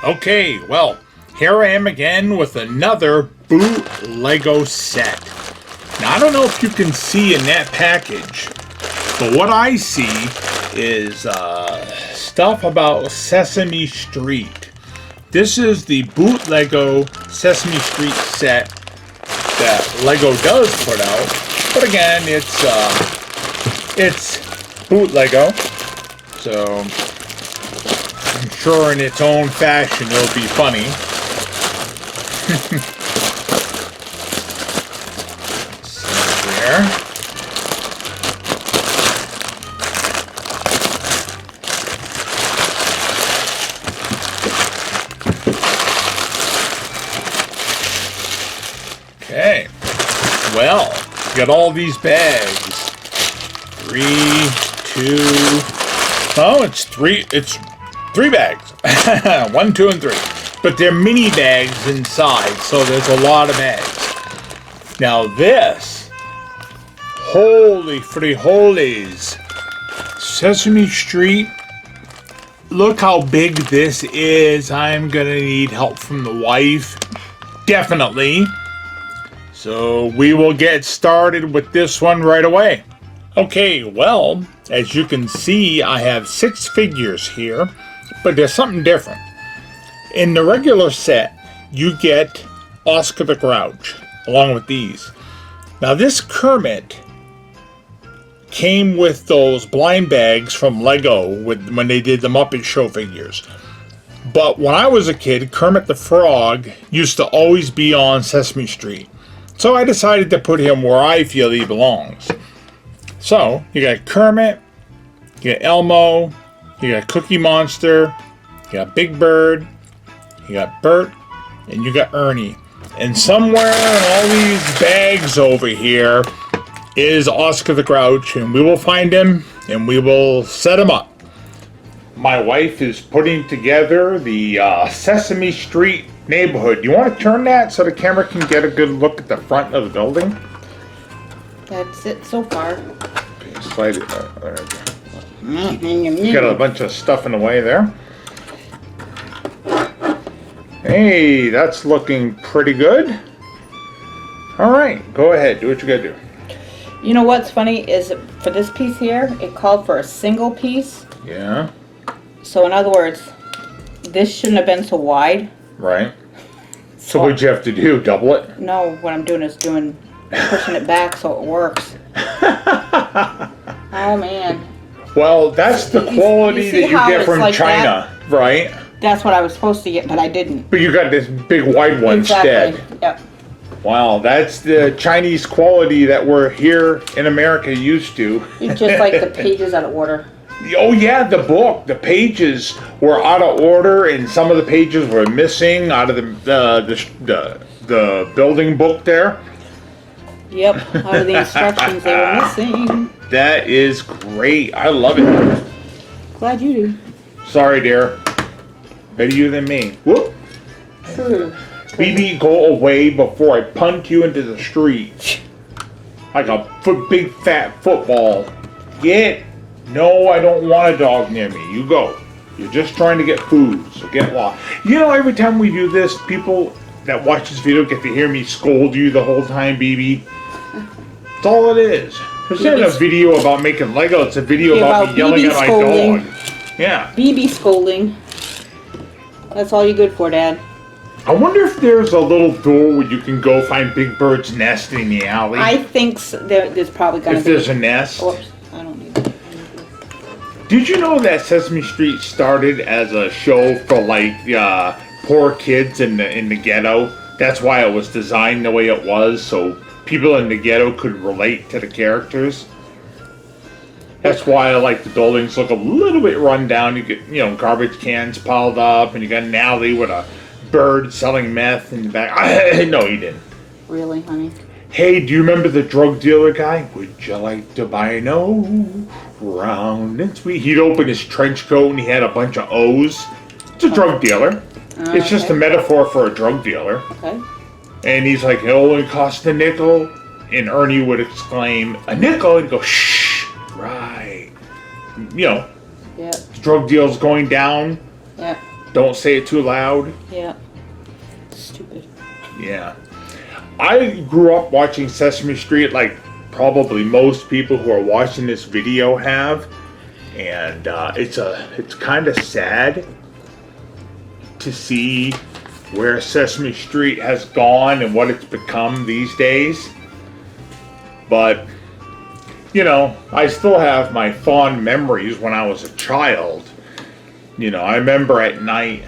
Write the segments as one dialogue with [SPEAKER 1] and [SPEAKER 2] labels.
[SPEAKER 1] Okay, well, here I am again with another BOOTLEGO set. Now, I don't know if you can see in that package, but what I see is stuff about Sesame Street. This is the BOOTLEGO Sesame Street set that Lego does put out, but again, it's BOOTLEGO, so I'm sure in its own fashion it'll be funny. There. Okay, well, got all these bags. 3, 2, oh, it's three bags. 1, 2, and 3. But they're mini bags inside, so there's a lot of bags. Now this, holy frijoles, Sesame Street, look how big this is. I'm gonna need help from the wife, definitely. So we will get started with this one right away. Okay, well, as you can see, I have 6 figures here, but there's something different. In the regular set, you get Oscar the Grouch, along with these. Now this Kermit came with those blind bags from Lego when they did the Muppet Show figures. But when I was a kid, Kermit the Frog used to always be on Sesame Street. So I decided to put him where I feel he belongs. So, you got Kermit, you got Elmo, you got Cookie Monster, you got Big Bird, you got Bert, and you got Ernie. And somewhere in all these bags over here is Oscar the Grouch, and we will find him, and we will set him up. My wife is putting together the Sesame Street neighborhood. You want to turn that so the camera can get a good look at the front of the building?
[SPEAKER 2] That's it so far.
[SPEAKER 1] Okay, slide it. There you go. Got a bunch of stuff in the way there. Hey, that's looking pretty good. All right, go ahead. Do what you gotta do.
[SPEAKER 2] You know what's funny is for this piece here, it called for a single piece.
[SPEAKER 1] Yeah.
[SPEAKER 2] So in other words, this shouldn't have been so wide.
[SPEAKER 1] Right. So what'd you have to do? Double it?
[SPEAKER 2] No, what I'm doing is pushing it back so it works. Oh man.
[SPEAKER 1] Well, that's the quality that you get from
[SPEAKER 2] like
[SPEAKER 1] China, right?
[SPEAKER 2] That's what I was supposed to get, but I didn't.
[SPEAKER 1] But you got this big wide one instead.
[SPEAKER 2] Yep.
[SPEAKER 1] Wow, that's the Chinese quality that we're here in America used to.
[SPEAKER 2] It's just like the pages out of order.
[SPEAKER 1] Oh yeah, the book. The pages were out of order, and some of the pages were missing out of the building book there.
[SPEAKER 2] Yep, out of the instructions they were missing.
[SPEAKER 1] That is great. I love it.
[SPEAKER 2] Glad you do.
[SPEAKER 1] Sorry, dear. Better you than me. Whoop.
[SPEAKER 2] True.
[SPEAKER 1] BB, go away before I punt you into the street like a big fat football. No, I don't want a dog near me. You go. You're just trying to get food, so get lost. You know, every time we do this, people that watch this video get to hear me scold you the whole time, BB. That's all it is. This isn't a video about making Lego. It's a video about me yelling at my dog. Yeah.
[SPEAKER 2] BB scolding. That's all you're good for, Dad.
[SPEAKER 1] I wonder if there's a little door where you can go find Big Bird's nest in the alley.
[SPEAKER 2] I think so. There's probably going to be.
[SPEAKER 1] If there's a nest.
[SPEAKER 2] Oops, I don't need that.
[SPEAKER 1] Did you know that Sesame Street started as a show for like poor kids in the ghetto? That's why it was designed the way it was, so people in the ghetto could relate to the characters. That's why like the buildings look a little bit run down. You get garbage cans piled up, and you got an alley with a bird selling meth in the back. No, he didn't.
[SPEAKER 2] Really, honey?
[SPEAKER 1] Hey, do you remember the drug dealer guy? Would you like to buy no round and sweet? He'd open his trench coat and he had a bunch of O's. It's a drug dealer. It's just a metaphor for a drug dealer.
[SPEAKER 2] Okay.
[SPEAKER 1] And he's like, it only costs a nickel. And Ernie would exclaim, a nickel? And he'd go, shh, right. You know,
[SPEAKER 2] Yeah.
[SPEAKER 1] drug deals going down.
[SPEAKER 2] Yeah.
[SPEAKER 1] Don't say it too loud.
[SPEAKER 2] Yeah. Stupid.
[SPEAKER 1] Yeah. I grew up watching Sesame Street like probably most people who are watching this video have. And it's kind of sad to see where Sesame Street has gone and what it's become these days. But, you know, I still have my fond memories when I was a child. You know, I remember at night,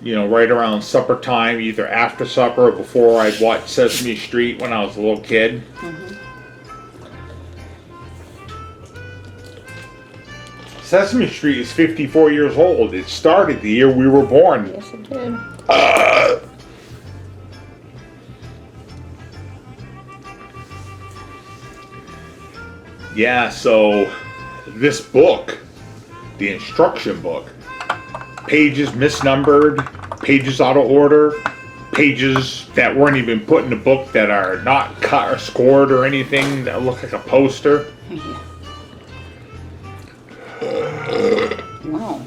[SPEAKER 1] you know, right around supper time, either after supper or before, I'd watch Sesame Street when I was a little kid. Sesame Street is 54 years old. It started the year we were born.
[SPEAKER 2] Yes, it did.
[SPEAKER 1] Yeah, so this book, the instruction book, pages misnumbered, pages out of order, pages that weren't even put in the book that are not cut or scored or anything that look like a poster.
[SPEAKER 2] Wow.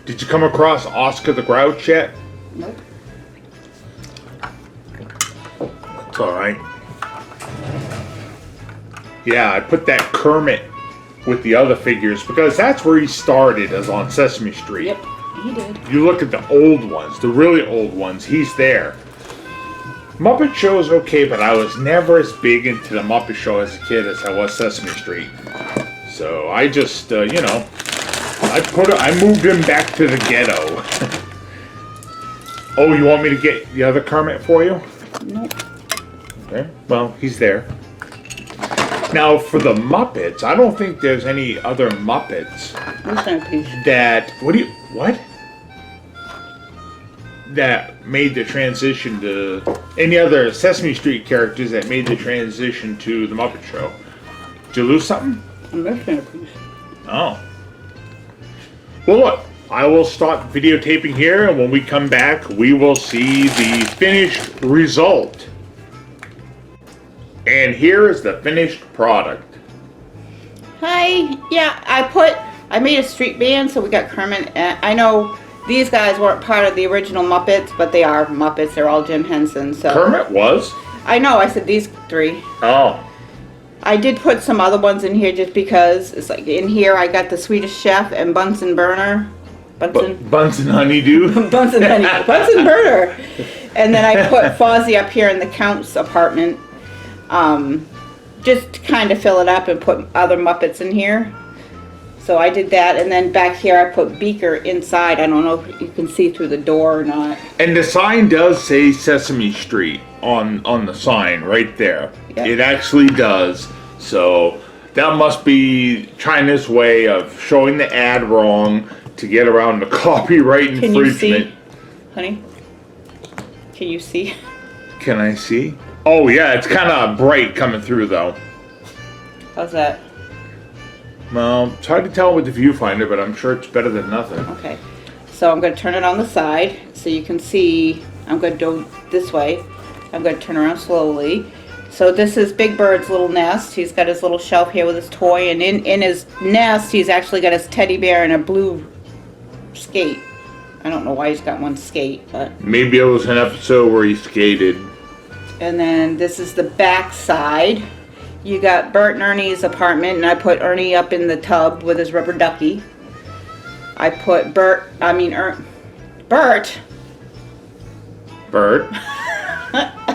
[SPEAKER 1] Did you come across Oscar the Grouch yet?
[SPEAKER 2] Nope.
[SPEAKER 1] It's alright. Yeah, I put that Kermit with the other figures because that's where he started, as on Sesame Street.
[SPEAKER 2] Yep, he did.
[SPEAKER 1] You look at the old ones, the really old ones, he's there. Muppet Show is okay, but I was never as big into the Muppet Show as a kid as I was Sesame Street. So I just, you know, I moved him back to the ghetto. Oh, you want me to get the other Kermit for you?
[SPEAKER 2] Nope.
[SPEAKER 1] Okay, well, he's there. Now, for the Muppets, I don't think there's any other Muppets that, what? That made the transition to, any other Sesame Street characters that made the transition to the Muppet Show. Did you lose something?
[SPEAKER 2] I'm missing a piece.
[SPEAKER 1] Oh. Well, look, I will stop videotaping here, and when we come back, we will see the finished result. And here is the finished product.
[SPEAKER 2] Hi. Yeah, I made a street band, so we got Kermit. I know these guys weren't part of the original Muppets, but they are Muppets. They're all Jim Henson. So
[SPEAKER 1] Kermit was?
[SPEAKER 2] I know. I said these three.
[SPEAKER 1] Oh.
[SPEAKER 2] I did put some other ones in here just because it's like in here I got the Swedish Chef and Bunsen Burner.
[SPEAKER 1] Bunsen Honeydew?
[SPEAKER 2] Bunsen Burner. And then I put Fozzie up here in the Count's apartment. Just to kind of fill it up and put other Muppets in here. So I did that, and then back here I put Beaker inside. I don't know if you can see through the door or not.
[SPEAKER 1] And the sign does say Sesame Street on the sign right there. Yep. It actually does. So that must be China's way of showing the ad wrong to get around the copyright infringement.
[SPEAKER 2] Can you see, honey? Can you see?
[SPEAKER 1] Can I see? Oh yeah, it's kind of bright coming through though.
[SPEAKER 2] How's that?
[SPEAKER 1] Well, it's hard to tell with the viewfinder, but I'm sure it's better than nothing.
[SPEAKER 2] Okay, so I'm going to turn it on the side so you can see. I'm going to go this way. I'm going to turn around slowly. So this is Big Bird's little nest. He's got his little shelf here with his toy, and in his nest he's actually got his teddy bear and a blue skate. I don't know why he's got one skate, but
[SPEAKER 1] maybe it was an episode where he skated.
[SPEAKER 2] And then this is the back side. You got Bert and Ernie's apartment, and I put Ernie up in the tub with his rubber ducky. I put Bert. Bert.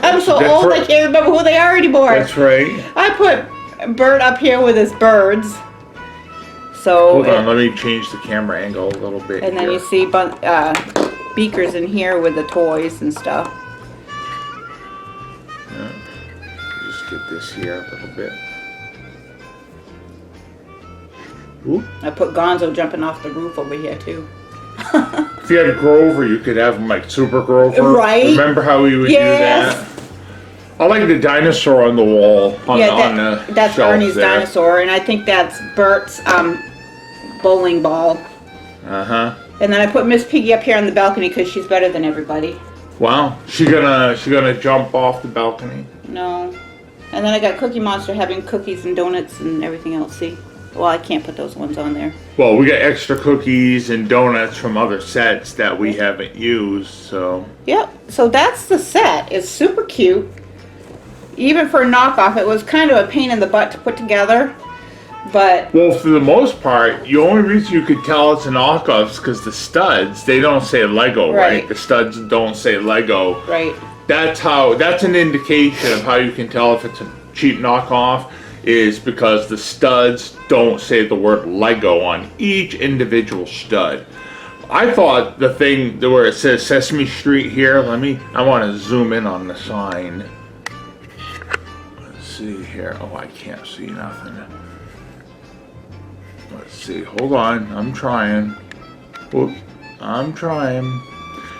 [SPEAKER 2] I'm so old I can't remember who they are anymore.
[SPEAKER 1] That's right.
[SPEAKER 2] I put Bert up here with his birds. So
[SPEAKER 1] hold on, let me change the camera angle a little bit.
[SPEAKER 2] And then you see Beakers in here with the toys and stuff.
[SPEAKER 1] Just get this here a little bit. Ooh.
[SPEAKER 2] I put Gonzo jumping off the roof over here too.
[SPEAKER 1] If you had a Grover, you could have him like Super Grover.
[SPEAKER 2] Right.
[SPEAKER 1] Remember how we would do that? I like the dinosaur on the wall on the
[SPEAKER 2] that's
[SPEAKER 1] shelf
[SPEAKER 2] Ernie's
[SPEAKER 1] there.
[SPEAKER 2] dinosaur, and I think that's Bert's bowling ball.
[SPEAKER 1] Uh-huh.
[SPEAKER 2] And then I put Miss Piggy up here on the balcony because she's better than everybody.
[SPEAKER 1] Wow. She gonna jump off the balcony?
[SPEAKER 2] No. And then I got Cookie Monster having cookies and donuts and everything else, see? Well, I can't put those ones on there.
[SPEAKER 1] Well, we got extra cookies and donuts from other sets that we haven't used, so.
[SPEAKER 2] Yep, so that's the set. It's super cute. Even for a knockoff, it was kind of a pain in the butt to put together, but...
[SPEAKER 1] Well, for the most part, the only reason you could tell it's a knockoff is because the studs, they don't say Lego, right? The studs don't say Lego.
[SPEAKER 2] Right.
[SPEAKER 1] That's an indication of how you can tell if it's a cheap knockoff, is because the studs don't say the word Lego on each individual stud. I thought the thing where it says Sesame Street here, I want to zoom in on the sign. Let's see here. Oh, I can't see nothing. Let's see. Hold on. I'm trying. Whoops. I'm trying.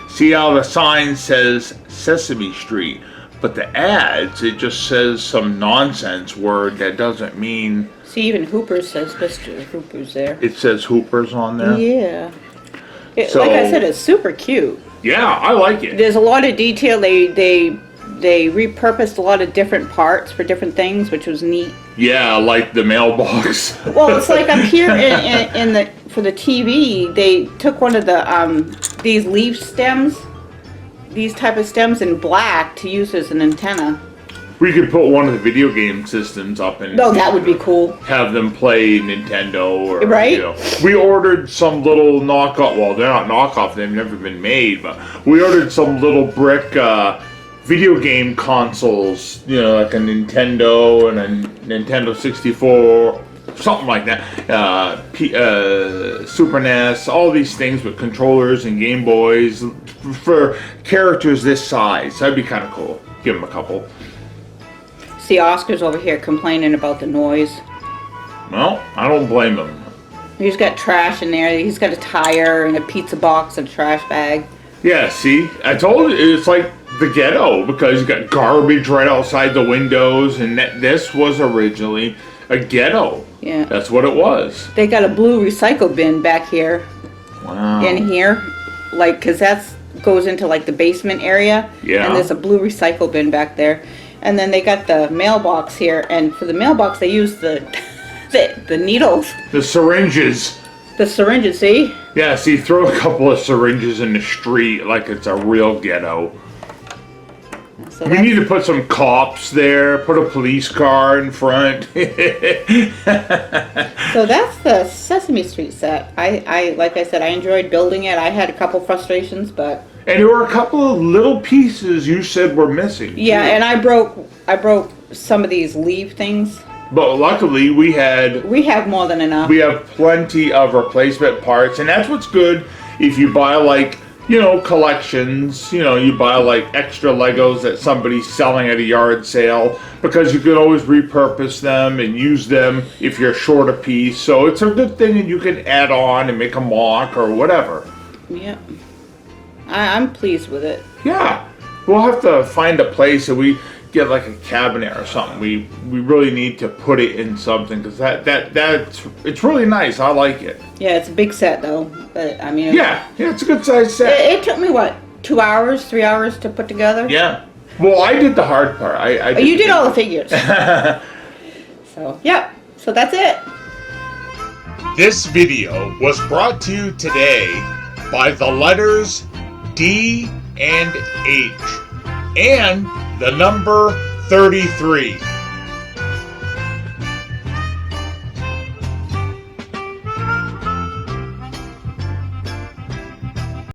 [SPEAKER 1] See how the sign says Sesame Street, but the ads, it just says some nonsense word that doesn't mean...
[SPEAKER 2] See, even Hooper's says Mr. Hooper's there.
[SPEAKER 1] It says Hooper's on there?
[SPEAKER 2] Yeah.
[SPEAKER 1] So,
[SPEAKER 2] like I said, it's super cute.
[SPEAKER 1] Yeah, I like it.
[SPEAKER 2] There's a lot of detail. They repurposed a lot of different parts for different things, which was neat.
[SPEAKER 1] Yeah, like the mailbox.
[SPEAKER 2] Well, it's like I'm here for the TV. They took one of the these leaf stems, these type of stems in black to use as an antenna.
[SPEAKER 1] We could put one of the video game systems up and...
[SPEAKER 2] Oh, that would be cool.
[SPEAKER 1] Have them play Nintendo or...
[SPEAKER 2] Right?
[SPEAKER 1] You know. We ordered some little knockoff... Well, they're not knockoff. They've never been made. But we ordered some little brick video game consoles. You know, like a Nintendo and a Nintendo 64... Something like that. Super NES. All these things with controllers and Game Boys. For characters this size. That'd be kind of cool. Give them a couple.
[SPEAKER 2] See, Oscar's over here complaining about the noise.
[SPEAKER 1] Well, I don't blame him.
[SPEAKER 2] He's got trash in there. He's got a tire and a pizza box and a trash bag.
[SPEAKER 1] Yeah, see? I told you, it's like the ghetto, because you got garbage right outside the windows, and this was originally a ghetto.
[SPEAKER 2] Yeah.
[SPEAKER 1] That's what it was.
[SPEAKER 2] They got a blue recycle bin back here.
[SPEAKER 1] Wow.
[SPEAKER 2] In here. Like, because that goes into, like, the basement area.
[SPEAKER 1] Yeah.
[SPEAKER 2] And there's a blue recycle bin back there. And then they got the mailbox here, and for the mailbox they use the needles.
[SPEAKER 1] The syringes.
[SPEAKER 2] The syringes, see?
[SPEAKER 1] Yeah, see, throw a couple of syringes in the street like it's a real ghetto.
[SPEAKER 2] So
[SPEAKER 1] we need to put some cops there, put a police car in front.
[SPEAKER 2] So that's the Sesame Street set. I like I said, I enjoyed building it. I had a couple frustrations, but...
[SPEAKER 1] And there were a couple of little pieces you said were missing.
[SPEAKER 2] Yeah,
[SPEAKER 1] too.
[SPEAKER 2] and I broke some of these leaf things.
[SPEAKER 1] But luckily we have
[SPEAKER 2] more than enough.
[SPEAKER 1] We have plenty of replacement parts, and that's what's good if you buy, like, you know, collections. You know, you buy like extra Legos that somebody's selling at a yard sale, because you can always repurpose them and use them if you're short a piece. So it's a good thing, and you can add on and make a mock or whatever.
[SPEAKER 2] Yeah. I'm pleased with it.
[SPEAKER 1] Yeah, we'll have to find a place that we get like a cabinet or something. We really need to put it in something, because that's it's really nice. I like it.
[SPEAKER 2] Yeah, it's a big set though. But I mean,
[SPEAKER 1] Yeah, it's a good size set.
[SPEAKER 2] It took me what, 2 hours, 3 hours to put together?
[SPEAKER 1] Yeah. Well, I did the hard part.
[SPEAKER 2] You did all the figures. So, yeah. So that's it.
[SPEAKER 1] This video was brought to you today by the letters D and H and the number 33.